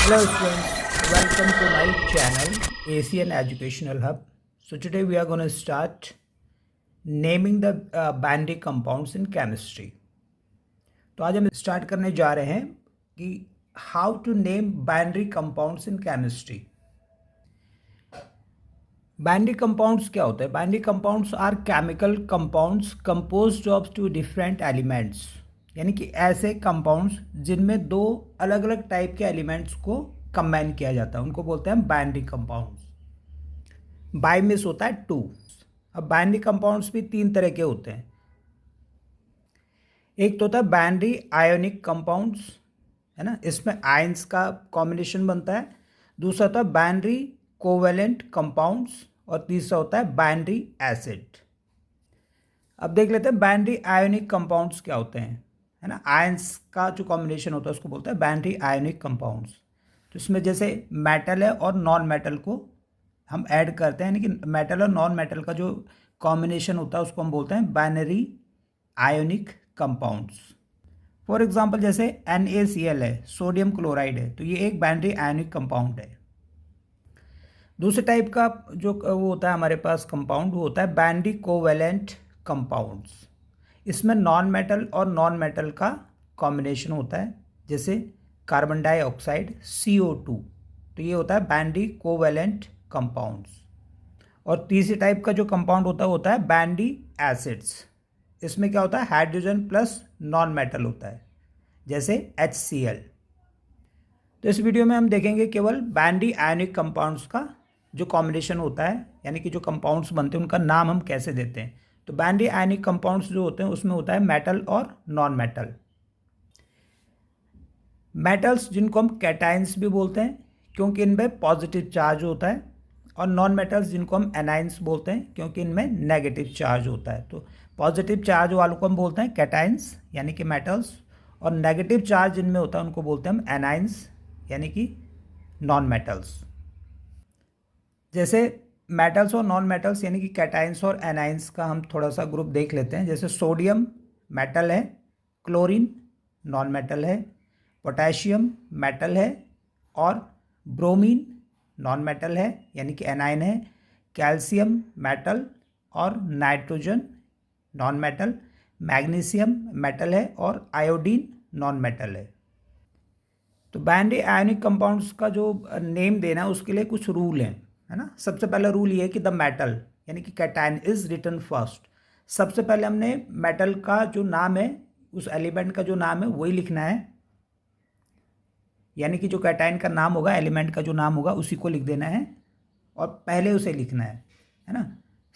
Hello students, welcome to my channel ACN Educational Hub. So today we are going to start naming the binary compounds in chemistry. तो आज हम start करने जा रहे हैं कि how to name binary compounds in chemistry. Binary compounds क्या होते हैं? Binary compounds are chemical compounds composed of two different elements, यानी कि ऐसे कंपाउंड्स जिनमें दो अलग अलग टाइप के एलिमेंट्स को कंबाइन किया जाता है, उनको बोलते हैं बाइनरी कंपाउंड्स. बाई मिस होता है टू. अब बाइनरी कंपाउंड्स भी तीन तरह के होते हैं. एक तो होता है बाइनरी आयोनिक कंपाउंड्स, है ना, इसमें आयंस का कॉम्बिनेशन बनता है. दूसरा होता है बाइनरी कोवेलेंट कंपाउंड्स और तीसरा होता है बाइनरी एसिड. अब देख लेते हैं बाइनरी आयोनिक कंपाउंड्स क्या होते हैं, है ना. आयंस का जो कॉम्बिनेशन होता है उसको बोलते हैं बाइनरी आयोनिक कंपाउंड्स. तो इसमें जैसे मेटल है और नॉन मेटल को हम ऐड करते हैं, यानी कि मेटल और नॉन मेटल का जो कॉम्बिनेशन होता है उसको हम बोलते हैं binary ionic compounds. For example जैसे NaCl है, सोडियम क्लोराइड है, तो ये एक बाइनरी आयोनिक कंपाउंड है. दूसरे टाइप का जो वो होता है हमारे पास कंपाउंड, वो होता है बाइनरी कोवेलेंट कंपाउंड्स. इसमें नॉन मेटल और नॉन मेटल का कॉम्बिनेशन होता है, जैसे कार्बन डाइऑक्साइड CO2, तो ये होता है बाइनरी कोवेलेंट कंपाउंड्स. और तीसरी टाइप का जो कंपाउंड होता है बाइनरी एसिड्स. इसमें क्या होता है, हाइड्रोजन प्लस नॉन मेटल होता है, जैसे HCl. तो इस वीडियो में हम देखेंगे केवल बाइनरी आयोनिक कंपाउंड्स का जो कॉम्बिनेशन होता है, यानी कि जो कंपाउंड्स बनते हैं उनका नाम हम कैसे देते हैं. तो बाइनरी आयोनिक कंपाउंड्स जो होते हैं उसमें होता है मेटल और नॉन मेटल. मेटल्स जिनको हम कैटाइंस भी बोलते हैं क्योंकि इनमें पॉजिटिव चार्ज होता है, और नॉन मेटल्स जिनको हम एनाइंस बोलते हैं क्योंकि इनमें नेगेटिव चार्ज होता है. तो पॉजिटिव चार्ज वालों को हम बोलते हैं कैटाइंस यानी कि मेटल्स, और नेगेटिव चार्ज जिनमें होता है उनको बोलते हैं हम एनाइंस यानी कि नॉन मेटल्स. जैसे मेटल्स और नॉन मेटल्स यानी कि कैटाइंस और एनाइंस का हम थोड़ा सा ग्रुप देख लेते हैं. जैसे सोडियम मेटल है, क्लोरीन नॉन मेटल है, पोटेशियम मेटल है, और ब्रोमीन नॉन मेटल है यानी कि एनाइन है, कैल्शियम मेटल और nitrogen non metal, magnesium metal है और आयोडीन नॉन मेटल है. तो बाइनरी आयोनिक कंपाउंड्स का जो नेम देना है उसके लिए कुछ रूल हैं, है ना. सबसे पहला रूल ये है कि द मेटल यानी कि कैटायन इज रिटन फर्स्ट. सबसे पहले हमने मेटल का जो नाम है, उस एलिमेंट का जो नाम है वही लिखना है, यानी कि जो कैटायन का नाम होगा, एलिमेंट का जो नाम होगा उसी को लिख देना है और पहले उसे लिखना है ना.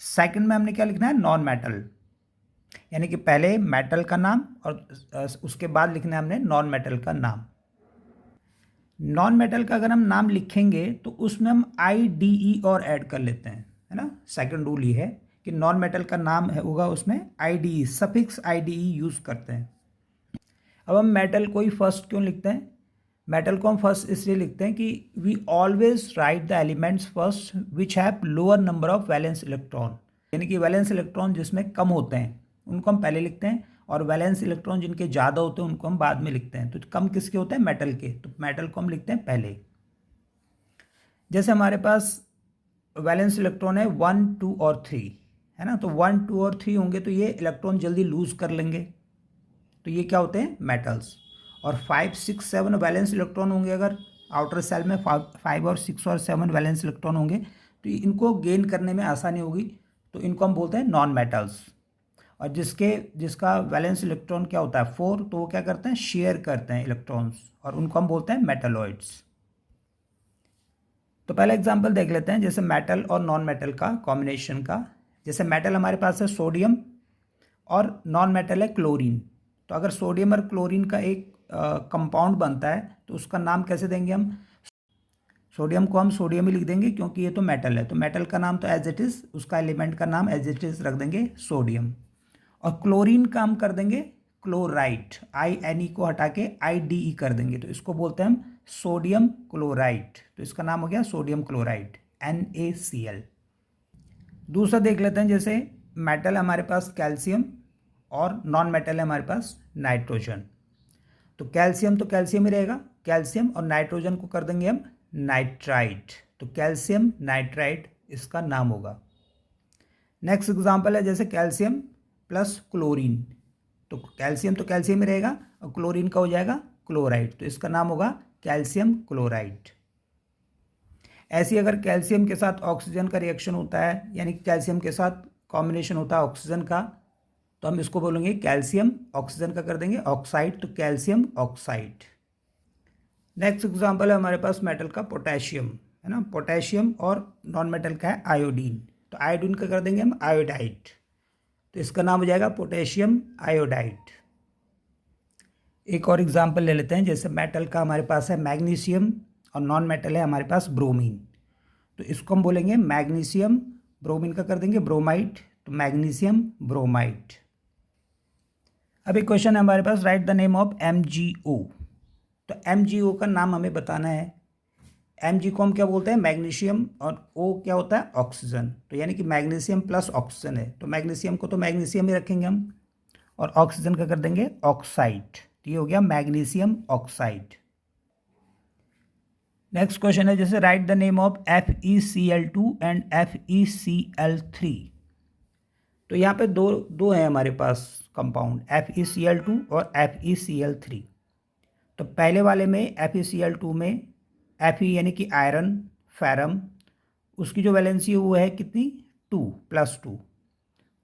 सेकंड में हमने क्या लिखना है, नॉन मेटल, यानी कि पहले मेटल का नाम और उसके बाद लिखना है हमने नॉन मेटल का नाम. नॉन मेटल का अगर हम नाम लिखेंगे तो उसमें हम IDE और ऐड कर लेते हैं, है ना. सेकंड रूल ये है कि नॉन मेटल का नाम है होगा उसमें IDE, सफिक्स IDE यूज़ करते हैं. अब हम मेटल को ही फर्स्ट क्यों लिखते हैं? मेटल को हम फर्स्ट इसलिए लिखते हैं कि we always write the elements first which have lower number of valence electron, यानी कि वैलेंस इलेक्ट्रॉन जिसमें कम होते हैं उनको हम पहले लिखते हैं, और वैलेंस इलेक्ट्रॉन जिनके ज़्यादा होते हैं उनको हम बाद में लिखते हैं. तो कम किसके होते हैं, मेटल के, तो मेटल को हम लिखते हैं पहले. जैसे हमारे पास वैलेंस इलेक्ट्रॉन है 1, 2 और 3, है ना. तो 1, 2 और 3 होंगे तो ये इलेक्ट्रॉन जल्दी लूज कर लेंगे, तो ये क्या होते हैं, मेटल्स. और 5, 6, 7 वैलेंस इलेक्ट्रॉन होंगे, अगर आउटर सेल में 5 और 6 और 7 वैलेंस इलेक्ट्रॉन होंगे तो इनको गेन करने में आसानी होगी, तो इनको हम बोलते हैं नॉन मेटल्स. और जिसका वैलेंस इलेक्ट्रॉन क्या होता है 4, तो वो क्या करते हैं, शेयर करते हैं इलेक्ट्रॉन्स, और उनको हम बोलते हैं मेटलॉइड्स. तो पहला एग्जांपल देख लेते हैं, जैसे मेटल और नॉन मेटल का कॉम्बिनेशन का. जैसे मेटल हमारे पास है सोडियम और नॉन मेटल है क्लोरीन. तो अगर सोडियम और क्लोरीन का एक कंपाउंड बनता है तो उसका नाम कैसे देंगे हम, सोडियम को हम सोडियम ही लिख देंगे क्योंकि ये तो मेटल है, तो मेटल का नाम तो एज इट इज़, उसका एलिमेंट का नाम एज इट इज़ रख देंगे सोडियम. और क्लोरीन का हम कर देंगे क्लोराइड, INE को हटा के IDE कर देंगे, तो इसको बोलते हैं हम सोडियम क्लोराइड. तो इसका नाम हो गया सोडियम क्लोराइड, NaCl. दूसरा देख लेते हैं, जैसे मेटल हमारे पास कैल्शियम और नॉन मेटल है हमारे पास नाइट्रोजन. तो कैल्शियम ही रहेगा, कैल्शियम, और नाइट्रोजन को कर देंगे हम नाइट्राइट, तो कैल्शियम नाइट्राइट इसका नाम होगा। नेक्स्ट एग्जांपल है जैसे कैल्शियम प्लस क्लोरीन, तो कैल्शियम ही रहेगा और क्लोरीन का हो जाएगा क्लोराइड, तो इसका नाम होगा कैल्शियम क्लोराइड। ऐसे अगर कैल्शियम के साथ ऑक्सीजन का रिएक्शन होता है, यानी कैल्शियम के साथ कॉम्बिनेशन होता है ऑक्सीजन का, तो हम इसको बोलेंगे कैल्शियम, ऑक्सीजन का कर देंगे ऑक्साइड, तो कैल्शियम ऑक्साइड। नेक्स्ट एग्जांपल है हमारे पास मेटल का पोटेशियम, है ना, पोटेशियम, और नॉन मेटल का है आयोडीन, तो आयोडीन का कर देंगे हम आयोडाइड, तो इसका नाम हो जाएगा पोटेशियम आयोडाइड। एक और एग्जांपल ले लेते हैं, जैसे मेटल का हमारे पास है मैग्नीशियम और नॉन मेटल है हमारे पास ब्रोमीन, तो इसको हम बोलेंगे मैग्नीशियम, ब्रोमीन का कर देंगे ब्रोमाइड, तो मैग्नीशियम ब्रोमाइड। अब एक क्वेश्चन है हमारे पास, write the name of MgO, तो MgO का नाम हमें बताना है। Mg को हम क्या बोलते हैं, मैग्नीशियम, और O क्या होता है, ऑक्सीजन, तो यानी कि मैग्नीशियम प्लस ऑक्सीजन है, तो मैग्नीशियम को तो मैग्नीशियम ही रखेंगे हम, और ऑक्सीजन का कर देंगे ऑक्साइड, तो ये हो गया मैग्नीशियम ऑक्साइड। नेक्स्ट क्वेश्चन है जैसे right the name of FeCl2 and FeCl3, तो यहाँ पे दो है हमारे पास कंपाउंड, FeCl2 और FeCl3। तो पहले वाले में FeCl2 में Fe यानी कि आयरन, फेरम, उसकी जो वैलेंसी है वो है कितनी, 2 +2,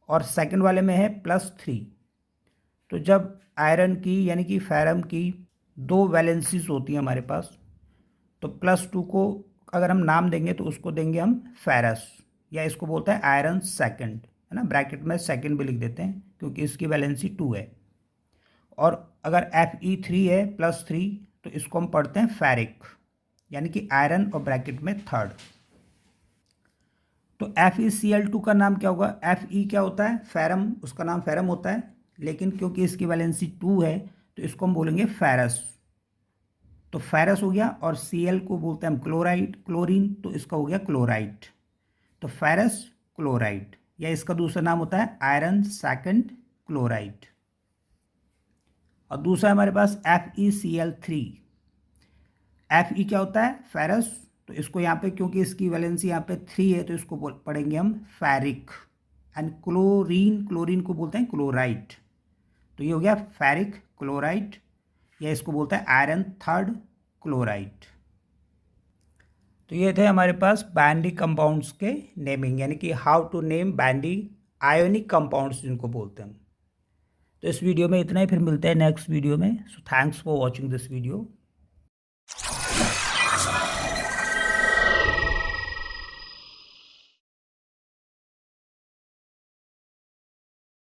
और सेकंड वाले में है +3। तो जब आयरन की यानी कि फेरम की दो वैलेंसीज होती हैं हमारे पास, तो +2 को अगर हम नाम देंगे तो उसको देंगे हम फेरस, या इसको बोलते हैं आयरन सेकंड, है ना, ब्रैकेट में सेकंड भी लिख देते हैं क्योंकि इसकी वैलेंसी 2 है। और अगर Fe3 है +3, तो इसको हम पढ़ते हैं फेरिक, यानी कि आयरन, और ब्रैकेट में थर्ड। तो FeCl2 का नाम क्या होगा, Fe क्या होता है, फेरम, उसका नाम फेरम होता है, लेकिन क्योंकि इसकी वैलेंसी 2 है तो इसको हम बोलेंगे फेरस, तो फेरस हो गया, और Cl को बोलते हैं हम क्लोरीन, तो इसका हो गया क्लोराइड, तो फेरस क्लोराइड, या इसका दूसरा नाम होता है आयरन सेकंड क्लोराइड। और दूसरा हमारे पास FeCl3, Fe क्या होता है, फेरस, तो इसको यहाँ पे क्योंकि इसकी वैलेंसी यहाँ पे 3 है तो इसको पढ़ेंगे हम फेरिक, एंड क्लोरीन को बोलते हैं क्लोराइड, तो ये हो गया फेरिक क्लोराइड, या इसको बोलते हैं आयरन थर्ड क्लोराइड। तो ये थे हमारे पास बाइनरी कंपाउंड्स के नेमिंग, यानी कि how to name binary ionic compounds जिनको बोलते हैं। तो इस वीडियो में इतना ही, फिर मिलते हैं नेक्स्ट वीडियो में। So thanks for watching this video.